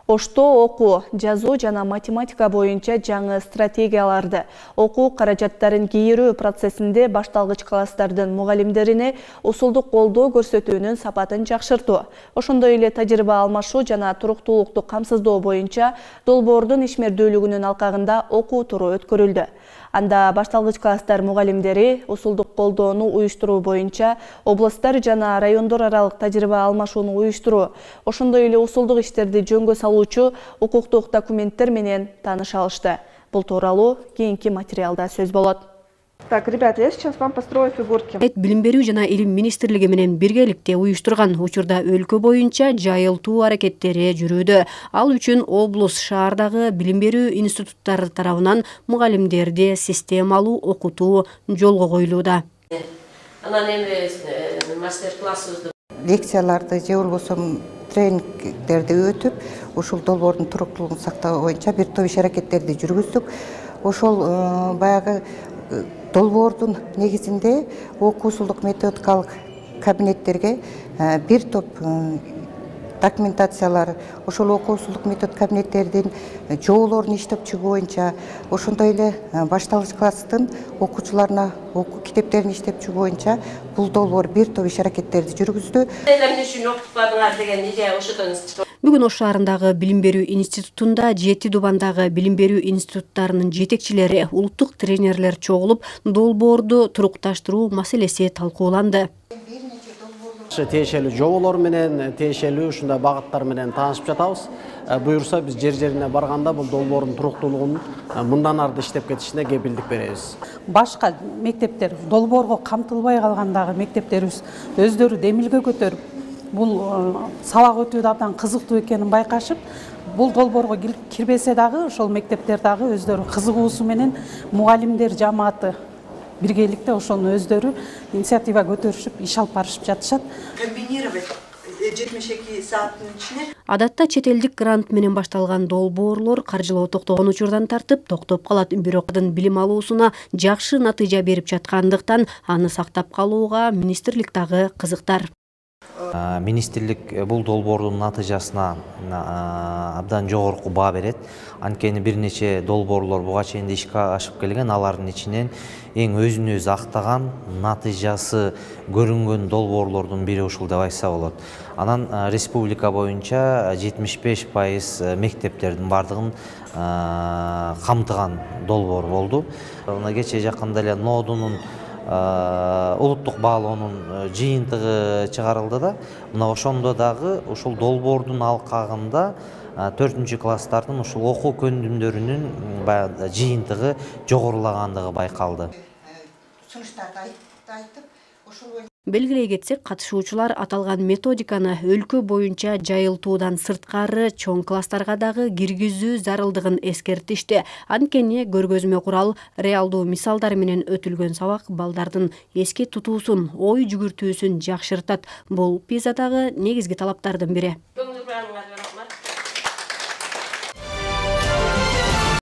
Ошто окуу, жазуу жана математика боюнча жаңы стратегияларды, окуу каражаттарын кийирүү процессинде башталгыч класстардын мугалимдерине усулдук колдоо көрсөтүүнүн сапатын жакшыртуу, ошондой эле тажрыйба алмашуу жана туруктуулукту камсыздоо боюнча долбоордун ишмердүүлүгүнүн алкагында окуу туру өткөрүлдү. Анда башталгыч класстар мугалимдери усулдук колдоону уюштуруу боюнча областтар жана райондор аралык тажрыйба алмашууну уюштуруу, ошондой эле усулдук иштерди жөнгө салуучу укуктук документтер менен тааныша алышты. Бул тууралуу кийинки материалда сөз болот. Так, ребята, я сейчас вам построю фигурки. Билим берүү жана илим министрлиги менен биргеликте уюштурган учурда өлкө боюнча жайылтуу аракеттери жүрүүдө. Ал үчүн облус шаардагы билим берүү институттары тарабынан мугалимдерди системалуу окутуу жолго коюлууда. Анан эми мастер-классыбызды лекцияларды же болбосо тренингдерди өтүп, ушул долбоордун туруктуулугун сактоо боюнча бир топ иш аракеттерди жүргүздүк. Ошол баягы долбоордун негизинде окуусулдук методикалык кабинеттерге бир топ документациялар, ошол окуусулдук метод кабинеттердин жоолорун иштеп чыгуу боюнча, ошондой эле башталгыч класстын окуучуларына окуу китептерин иштеп чыгуу боюнча бул долбоор бир топ иш аракеттерди жүргүздү. Бүгүн Ош шаарындагы билим берүү институтунда 7 дубандагы билим берүү институттарынын жетекчилери, улуттук тренерлер чогулуп, долбоорду турукташтыруу маселеси талкууланды. Тиешелүү жоболор менен, тиешелүү ушундай багыттар менен таанышып жатабыз. Буюрса биз жер-жерине барганда бул долбоордун туруктуулугун мындан арды иштеп кетишине кепилдик беребиз. Башка мектептер, долбоорго камтылбай калгандагы мектептерибиз өздөрү демилге көтөрүп, бул сабак өтүүдө абдан кызыктуу экенин байкашып, бул долбоорго кирбесе дагы ошол мектептер дагы өздөрү кызыгуусу менен мугалимдер жамааты биргеликте ошону өздөрү инициатива көтөрүшүп, иш алып барышып жатышат. Комбинировать 72 сааттын ичине. Адатта чет элдик грант менен башталган долбоорлор каржылоо токтогон учурдан тартып токтоп калат. Бирок билим алуусуна жакшы натыйжа берип жаткандыктан аны сактап калууга министрлик дагы кызыктар. Министрлик бул долбоордун натыйжасына абдан жогорку баа берет. Анткени бир нече долбоорлор буга чейин ишке ашып келген, алардын ичинен эң өзүн өзү актаган, натыйжасы көрүнгөн долбоорлордун бири ушул деп айтса болот. Анан республика боюнча 75% мектептердин бардыгын камтыган долбоор болду. Мына кече жакында эле НОДУнун улуттук баалоонун жыйынтыгы чыгарылды да. Мына ошондо дагы ушул долбоордун алкагында 4-класстардын ушул окуу көндүмдөрүнүн жыйынтыгы жогорулагандыгы байкалды. Белгилей кетсек, катышуучулар аталган методиканы өлкө боюнча жайылтуудан сырткары чоң класстарга дагы киргизүү зарылдыгын эскертишти. Анткени көргөзмө курал реалдуу мисалдар менен өтүлгөн сабак балдардын эске тутуусун, ой жүгүртүүсүн жакшыртат. Бул ПИЗАдагы негизги талаптардын бири.